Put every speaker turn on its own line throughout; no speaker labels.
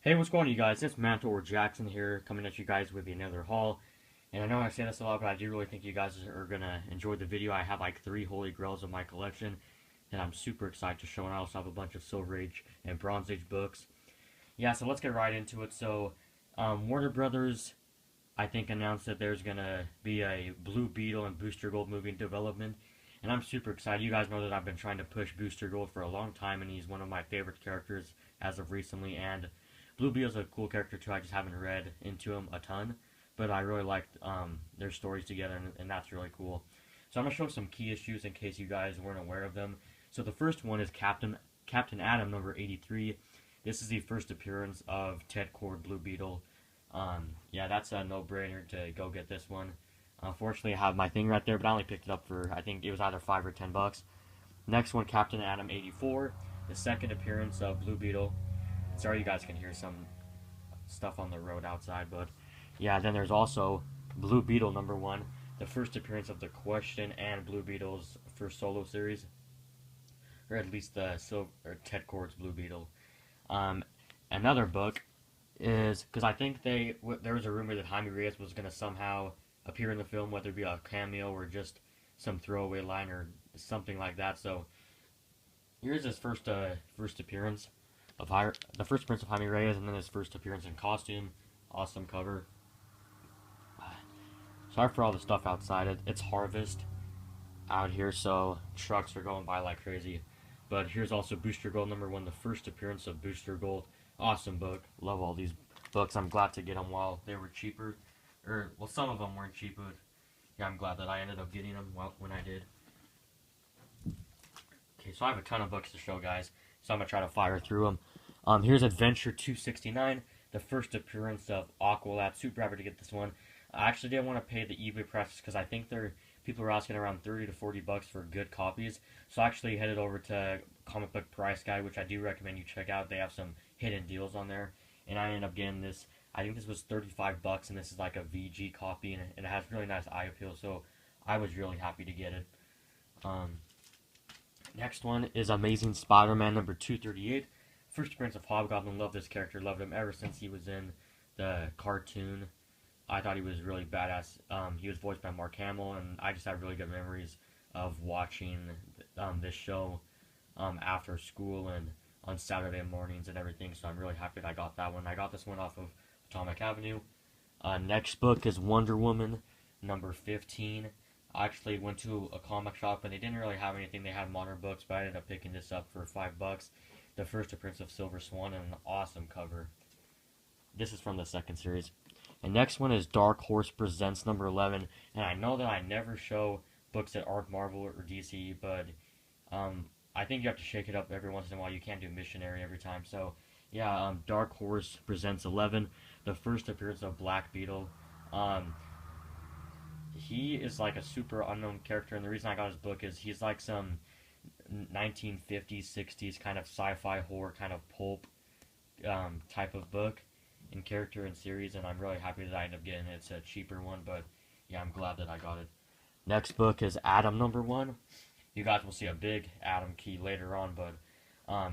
Hey, what's going on, you guys? It's Mantle or Jackson here, coming at you guys with another haul. And I know I say this a lot, but I do really think you guys are gonna enjoy the video. I have like 3 Holy Grails in my collection, and I'm super excited to show. And I also have a bunch of Silver Age and Bronze Age books. Yeah, so let's get right into it. So, Warner Brothers, I think, announced that there's gonna be a Blue Beetle and Booster Gold movie in development, and I'm super excited. You guys know that I've been trying to push Booster Gold for a long time, and he's one of my favorite characters as of recently. And Blue Beetle's a cool character too. I just haven't read into him a ton, but I really liked their stories together, and that's really cool. So I'm gonna show some key issues in case you guys weren't aware of them. So the first one is Captain Atom number 83. This is the first appearance of Ted Cord Blue Beetle. Yeah, that's a no-brainer to go get this one. Unfortunately, I have my thing right there, but I only picked it up for, I think it was either 5 or 10 bucks. Next one, Captain Atom 84, the second appearance of Blue Beetle. Sorry you guys can hear some stuff on the road outside, but yeah, then there's also Blue Beetle number 1, the first appearance of the Question and Blue Beetle's first solo series, or at least Ted Cord's Blue Beetle. Another book is, because I think there was a rumor that Jaime Reyes was going to somehow appear in the film, whether it be a cameo or just some throwaway line or something like that. So here's his first appearance of the first appearance of Jaime Reyes, and then his first appearance in costume. Awesome cover. Sorry for all the stuff outside. It's harvest out here, so trucks are going by like crazy. But here's also Booster Gold number 1, the first appearance of Booster Gold. Awesome book. Love all these books. I'm glad to get them while they were cheaper. Well, some of them weren't cheap, but yeah, I'm glad that I ended up getting them when I did. Okay, so I have a ton of books to show, guys, so I'm going to try to fire through them. Here's Adventure 269, the first appearance of Aqualad. Super happy to get this one. I actually didn't want to pay the eBay price because I think people are asking around 30 to 40 bucks for good copies. So I actually headed over to Comic Book Price Guide, which I do recommend you check out. They have some hidden deals on there, and I ended up getting this. I think this was 35 bucks, and this is like a VG copy, and it has really nice eye appeal, so I was really happy to get it. Next one is Amazing Spider-Man number 238. First appearance of Hobgoblin. Love this character. Loved him ever since he was in the cartoon. I thought he was really badass. He was voiced by Mark Hamill, and I just have really good memories of watching this show after school and on Saturday mornings and everything, so I'm really happy that I got that one. I got this one off of Atomic Avenue. Next book is Wonder Woman number 15. I actually went to a comic shop, and they didn't really have anything. They had modern books, but I ended up picking this up for 5 bucks. The first appearance of Silver Swan, and an awesome cover. This is from the second series. And next one is Dark Horse Presents number 11. And I know that I never show books that aren't Marvel or DC, but I think you have to shake it up every once in a while. You can't do missionary every time. So yeah, Dark Horse Presents 11, the first appearance of Black Beetle. He is like a super unknown character, and the reason I got his book is he's like some 1950s, 60s kind of sci-fi horror kind of pulp type of book in character and series, and I'm really happy that I ended up getting it. It's a cheaper one, but yeah, I'm glad that I got it. Next book is Atom number 1. You guys will see a big Atom key later on, but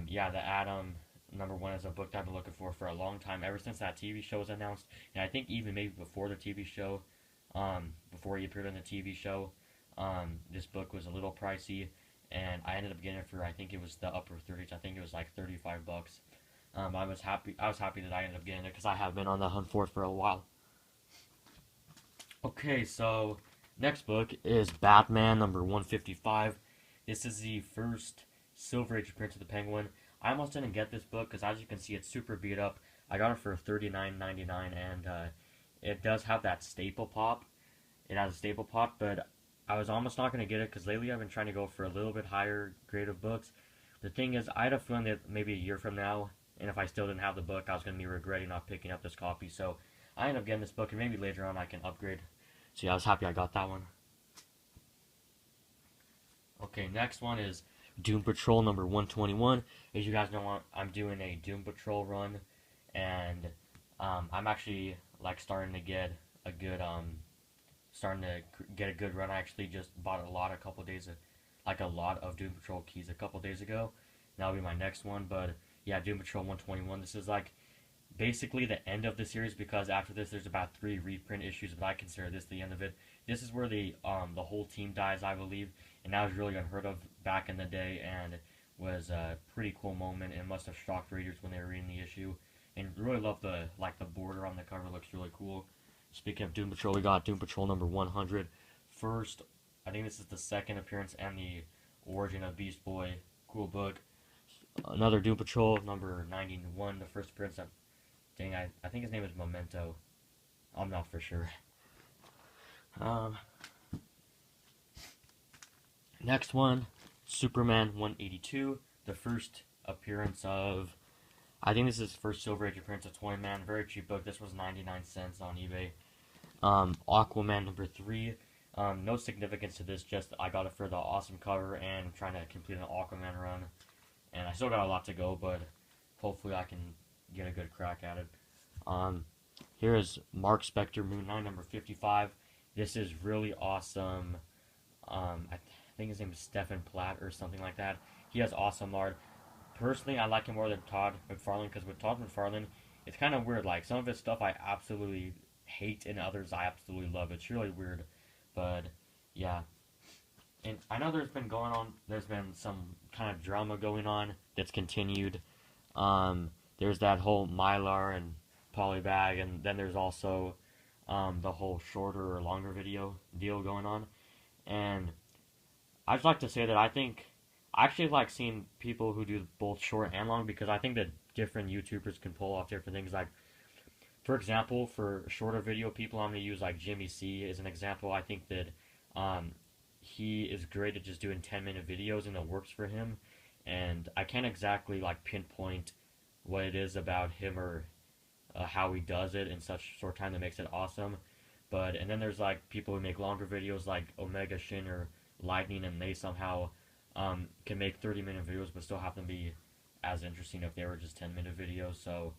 yeah, the Atom number 1 is a book that I've been looking for a long time, ever since that TV show was announced, and I think even maybe before the TV show, before he appeared on the TV show, this book was a little pricey, and I ended up getting it for, I think it was the upper 30s. I think it was like 35 bucks. I was happy that I ended up getting it because I have been on the hunt for it for a while. Okay, so next book is Batman number 155. This is the first Silver Age appearance of the Penguin. I almost didn't get this book because, as you can see, it's super beat up. I got it for $39.99, and it does have that staple pop. It has a staple pop, but I was almost not going to get it because lately I've been trying to go for a little bit higher grade of books. The thing is, I had a feeling that maybe a year from now, and if I still didn't have the book, I was going to be regretting not picking up this copy. So I ended up getting this book, and maybe later on I can upgrade. So yeah, I was happy I got that one. Okay, next one is Doom Patrol number 121. As you guys know, I'm doing a Doom Patrol run, and I'm actually like starting to get a good run. I actually just bought a lot of Doom Patrol keys a couple days ago. That'll be my next one, but yeah, Doom Patrol 121. This is like basically the end of the series, because after this there's about 3 reprint issues, but I consider this the end of it. This is where the whole team dies, I believe, and that was really unheard of back in the day, and was a pretty cool moment, and must have shocked readers when they were reading the issue. And really love the border on the cover, looks really cool. Speaking of Doom Patrol, we got Doom Patrol number 100. First, I think this is the second appearance and the origin of Beast Boy. Cool book. Another Doom Patrol number 91, the first appearance of, dang, I think his name is Memento. I'm not for sure. Next one, Superman 182, the first appearance of, I think this is his first Silver Age appearance of Toy Man. Very cheap book. This was 99 cents on eBay. Aquaman number 3. No significance to this, just I got it for the awesome cover and I'm trying to complete an Aquaman run. And I still got a lot to go, but hopefully I can get a good crack at it. Here is Mark Spector Moon Knight number 55. This is really awesome. I think his name is Stephen Platt or something like that. He has awesome art. Personally, I like him more than Todd McFarlane, because with Todd McFarlane, it's kind of weird. Like, some of his stuff I absolutely hate, and others I absolutely love. It's really weird, but yeah. And I know there's been some kind of drama going on that's continued. There's that whole Mylar and Polybag, and then there's also the whole shorter or longer video deal going on. And I'd like to say that I actually like seeing people who do both short and long, because I think that different YouTubers can pull off different things. Like, for example, for shorter video people, I'm going to use like Jimmy C as an example. I think that he is great at just doing 10-minute videos, and it works for him. And I can't exactly like pinpoint what it is about him or how he does it in such short time that makes it awesome. And then there's like people who make longer videos like Omega Shin or Lightning, and they somehow can make 30-minute videos but still have them be as interesting if they were just 10-minute videos. So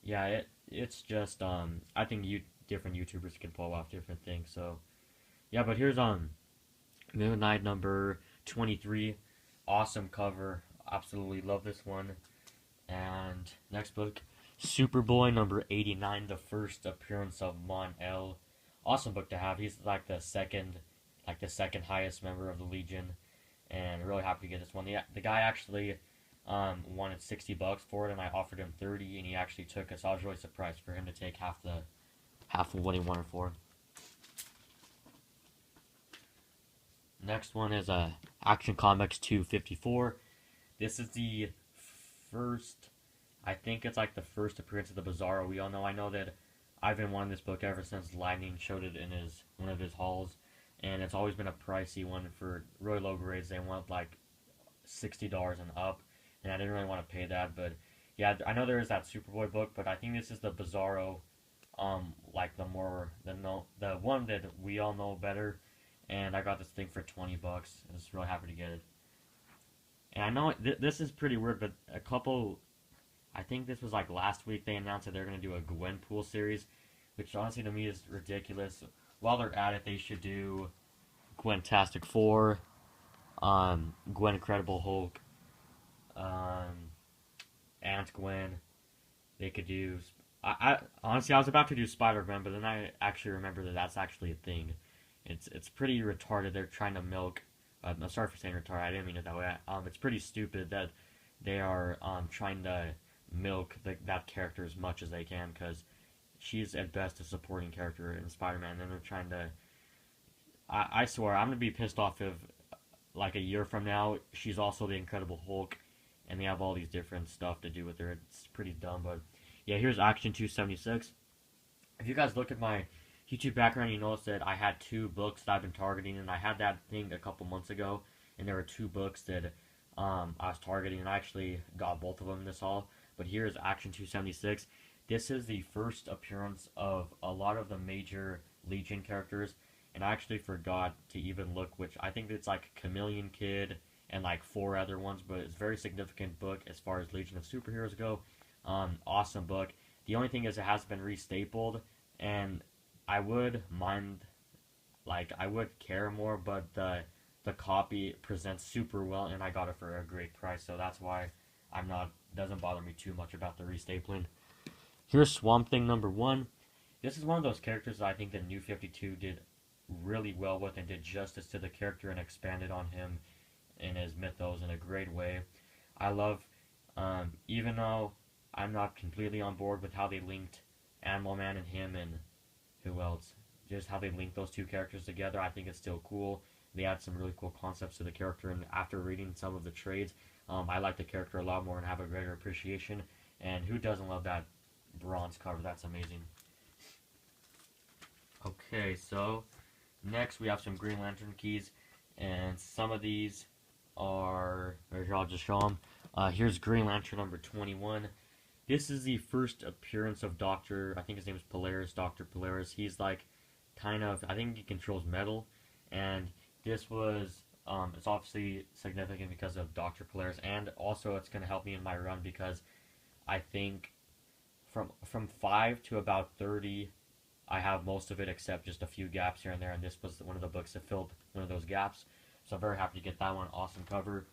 yeah, it's just I think different YouTubers can pull off different things. So yeah, but here's Moon Knight number 23. Awesome cover. Absolutely love this one. And next book, Superboy number 89, the first appearance of Mon-El. Awesome book to have. He's like the second highest member of the Legion, and really happy to get this one. The guy actually wanted $60 for it, and I offered him 30, and he actually took it. So I was really surprised for him to take half of what he wanted for. Next one is Action Comics 254. This is the first, I think it's like the first appearance of the Bizarro. We all know, I know that I've been wanting this book ever since Lightning showed it in one of his hauls, and it's always been a pricey one for really low grades. They want like $60 and up, and I didn't really want to pay that. But yeah, I know there is that Superboy book, but I think this is the Bizarro, like the one that we all know better. And I got this thing for $20. I was really happy to get it. And I know this is pretty weird, but I think this was like last week, they announced that they're going to do a Gwenpool series, which honestly to me is ridiculous. While they're at it, they should do Gwentastic 4, Gwen Incredible Hulk, Aunt Gwen. They could do... honestly, I was about to do Spider-Man, but then I actually remember that that's actually a thing. It's pretty retarded. They're trying to milk... I'm sorry for saying retarded. I didn't mean it that way. It's pretty stupid that they are trying to milk that character as much as they can, because she's at best a supporting character in Spider-Man, and they're trying to... I swear, I'm going to be pissed off if, like, a year from now, she's also the Incredible Hulk, and they have all these different stuff to do with her. It's pretty dumb, but... Yeah, here's Action 276. If you guys look at my YouTube background, you notice that I had 2 books that I've been targeting, and I had that thing a couple months ago, and there were 2 books that I was targeting, and I actually got both of them in this haul. But here's Action 276. This is the first appearance of a lot of the major Legion characters, and I actually forgot to even look which. I think it's like Chameleon Kid and like 4 other ones, but it's a very significant book as far as Legion of Superheroes go. Awesome book. The only thing is it has been restapled, and I would mind, like, I would care more, but the copy presents super well, and I got it for a great price, so that's why doesn't bother me too much about the restapling. Here's Swamp Thing number 1. This is one of those characters that I think the New 52 did really well with and did justice to the character and expanded on him and his mythos in a great way. I love, even though I'm not completely on board with how they linked Animal Man and him and who else, just how they linked those two characters together, I think it's still cool. They add some really cool concepts to the character, and after reading some of the trades, I like the character a lot more and have a greater appreciation. And who doesn't love that bronze cover? That's amazing. Okay, so next we have some Green Lantern keys, and some of these are, or here I'll just show them. Here's Green Lantern number 21. This is the first appearance of I think his name is Polaris, Dr. Polaris. He's like, kind of, I think he controls metal, and this was, it's obviously significant because of Dr. Polaris, and also it's going to help me in my run because I think from 5 to about 30, I have most of it except just a few gaps here and there, and this was one of the books that filled one of those gaps. So I'm very happy to get that one. Awesome cover.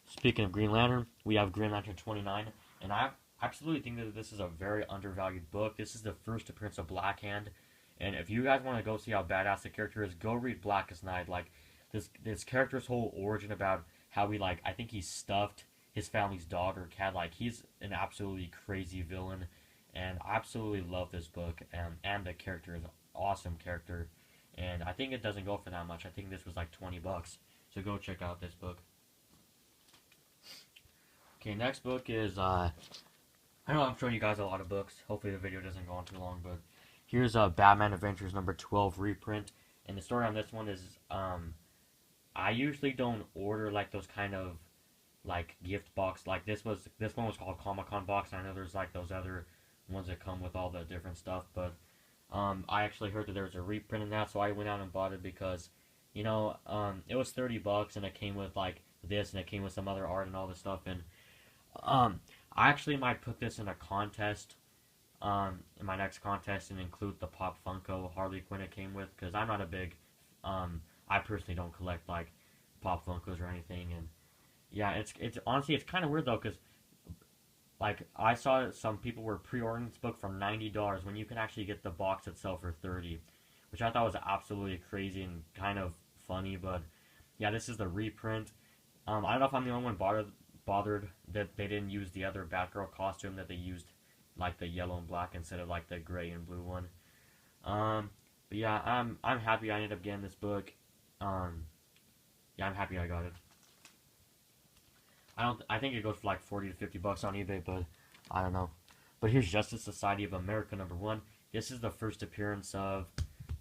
Speaking of Green Lantern, we have Green Lantern 29, and I absolutely think that this is a very undervalued book. This is the first appearance of Black Hand, and if you guys want to go see how badass the character is, go read Blackest Night. Like, this character's whole origin about how he, like, I think he stuffed his family's dog or cat. Like, he's an absolutely crazy villain, and I absolutely love this book, and the character is an awesome character, and I think it doesn't go for that much. I think this was like $20, so go check out this book. Okay, next book is, I know I'm showing you guys a lot of books. Hopefully the video doesn't go on too long, but here's Batman Adventures number 12 reprint, and the story on this one is, I usually don't order like those kind of like gift box. Like this one was called Comic-Con box. I know there's like those other ones that come with all the different stuff, but I actually heard that there was a reprint in that, so I went out and bought it because, you know, it was $30 and it came with like this and it came with some other art and all this stuff, and I actually might put this in a contest, in my next contest, and include the Pop Funko Harley Quinn it came with, because I'm not a big, I personally don't collect like Pop Funkos or anything, and yeah, it's honestly it's kind of weird though, because like I saw some people were pre-ordering this book for $90 when you can actually get the box itself for $30, which I thought was absolutely crazy and kind of funny. But yeah, this is the reprint. I don't know if I'm the only one bothered that they didn't use the other Batgirl costume, that they used like the yellow and black instead of like the gray and blue one. But yeah, I'm happy I ended up getting this book. Yeah, I'm happy I got it. I think it goes for like $40 to $50 on eBay, but I don't know. But here's Justice Society of America number 1. This is the first appearance of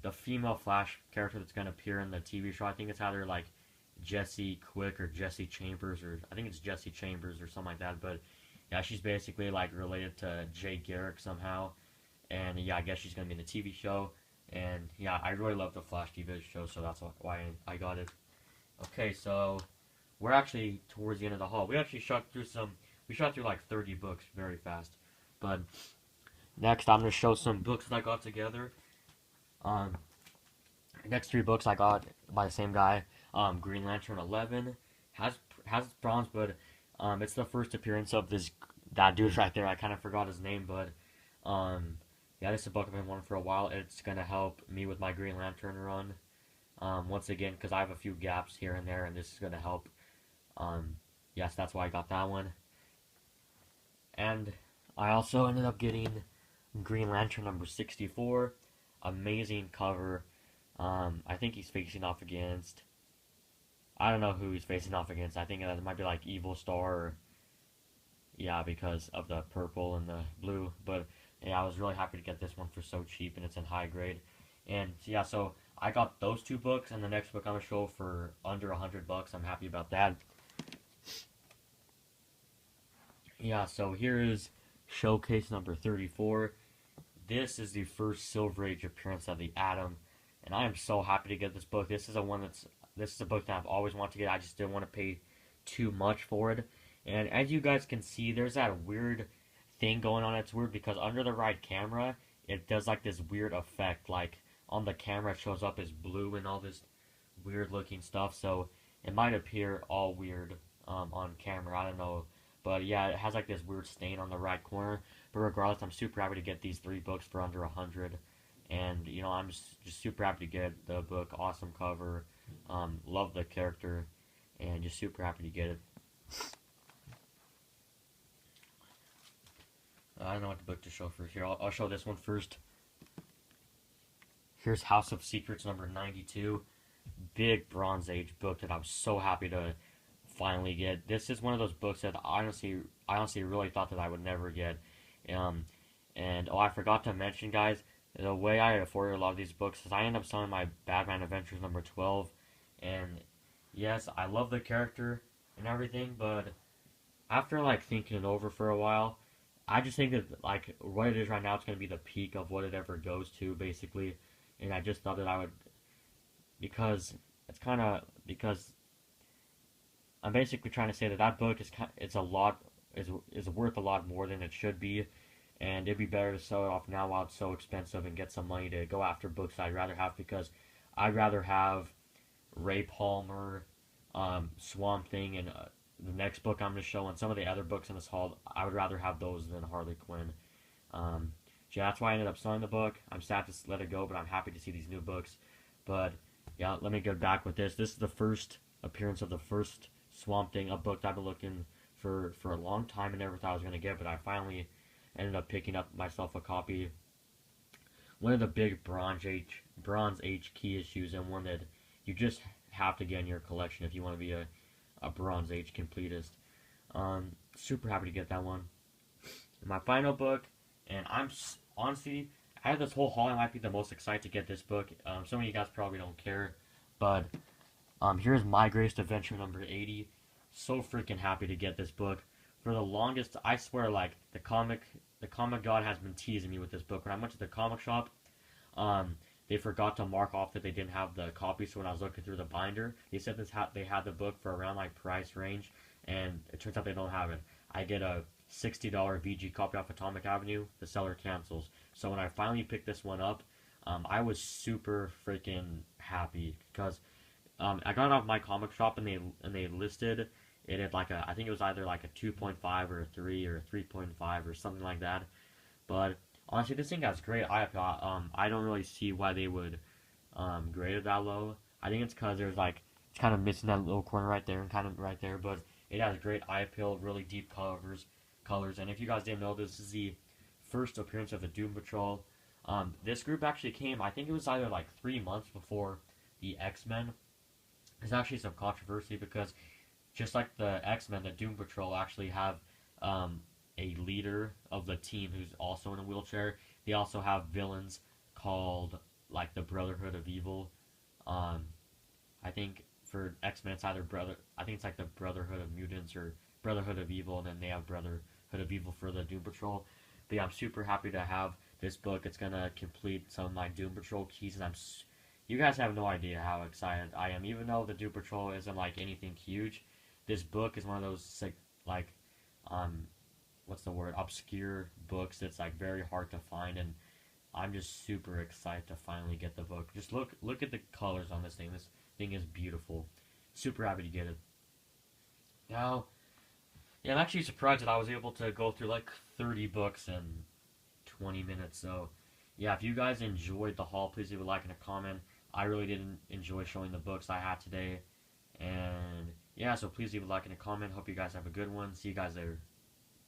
the female Flash character that's going to appear in the TV show. I think it's either like Jesse Quick or Jesse Chambers, or I think it's Jesse Chambers or something like that. But yeah, she's basically like related to Jay Garrick somehow. And yeah, I guess she's going to be in the TV show. And yeah, I really love the Flash TV show, so that's why I got it. Okay, so we're actually towards the end of the haul. We actually shot through like 30 books very fast. But next I'm going to show some books that I got together. Next 3 books I got by the same guy. Green Lantern 11 has bronze, but it's the first appearance of that dude right there. I kind of forgot his name, but yeah, this is a book I've been wanting for a while. It's going to help me with my Green Lantern run. Once again, because I have a few gaps here and there, and this is going to help. Yes, that's why I got that one. And I also ended up getting Green Lantern number 64. Amazing cover. I think he's facing off against, I don't know who he's facing off against. I think it might be like Evil Star, or, yeah, because of the purple and the blue. But yeah, I was really happy to get this one for so cheap, and it's in high grade. And yeah, so I got those 2 books, and the next book I'm going to show for under $100. I'm happy about that. Yeah, so here is Showcase number 34. This is the first Silver Age appearance of the Atom, and I am so happy to get this book. This is a book that I've always wanted to get. I just didn't want to pay too much for it. And as you guys can see, there's that weird thing going on. It's weird because under the right camera, it does like this weird effect. Like on the camera, it shows up as blue and all this weird looking stuff. So it might appear all weird on camera. I don't know. But yeah, it has like this weird stain on the right corner. But regardless, I'm super happy to get these 3 books for under 100. And you know, I'm just super happy to get the book. Awesome cover, love the character, and just super happy to get it. I don't know what the book to show first. Here, I'll show this one first. Here's House of Secrets number 92. Big Bronze Age book that I'm so happy to finally get. This is one of those books that I honestly really thought that I would never get. And oh, I forgot to mention, guys, the way I afforded a lot of these books is I end up selling my Batman Adventures number 12. And yes, I love the character and everything, but after like thinking it over for a while, I just think that like what it is right now, it's going to be the peak of what it ever goes to, basically. And I just thought that I would, because it's kind of, because I'm basically trying to say that that book is worth a lot more than it should be, and it'd be better to sell it off now while it's so expensive and get some money to go after books I'd rather have, because I'd rather have Ray Palmer, Swamp Thing, and the next book I'm going to show, and some of the other books in this haul. I would rather have those than Harley Quinn. Yeah, that's why I ended up selling the book. I'm sad to let it go, but I'm happy to see these new books. But yeah, let me get back with this. This is the first appearance of the first Swamp Thing, a book that I've been looking for a long time and never thought I was going to get, but I finally ended up picking up myself a copy. One of the big Bronze Age key issues, and one that you just have to get in your collection if you want to be a Bronze Age completist. Super happy to get that one. And my final book, and I'm honestly, out of this whole haul, I might be the most excited to get this book. Some of you guys probably don't care, but here's My Greatest Adventure number 80. So freaking happy to get this book. For the longest, I swear, like the comic god has been teasing me with this book. When I went to the comic shop, they forgot to mark off that they didn't have the copy. So when I was looking through the binder, they said they had the book for around my price range, and it turns out they don't have it. I get a $60 VG copy off Atomic Avenue. The seller cancels. So when I finally picked this one up, I was super freaking happy, because I got it off my comic shop, and they listed it at like I think it was either like a 2.5 or a 3 or a 3.5 or something like that. But honestly, this thing has great IPL. I don't really see why they would grade it that low. I think it's because there's like, it's kind of missing that little corner right there and kind of right there, but it has great eye appeal, really deep colors. And if you guys didn't know, this is the first appearance of the Doom Patrol. This group actually came, I think it was either like 3 months before the X-Men. There's actually some controversy, because just like the X-Men, the Doom Patrol actually have a leader of the team who's also in a wheelchair. They also have villains called like the Brotherhood of Evil. I think for X-Men it's either I think it's like the Brotherhood of Mutants or Brotherhood of Evil, and then they have Brotherhood of Evil for the Doom Patrol. But yeah, I'm super happy to have this book. It's gonna complete some of my Doom Patrol keys, and you guys have no idea how excited I am. Even though the Doom Patrol isn't like anything huge, this book is one of those like what's the word, obscure books that's like very hard to find, and I'm just super excited to finally get the book. Just look at the colors on this thing. This thing is beautiful. Super happy to get it. Now, yeah, I'm actually surprised that I was able to go through like 30 books in 20 minutes. So yeah, if you guys enjoyed the haul, please leave a like and a comment. I really didn't enjoy showing the books I had today. And yeah, so please leave a like and a comment. Hope you guys have a good one. See you guys later.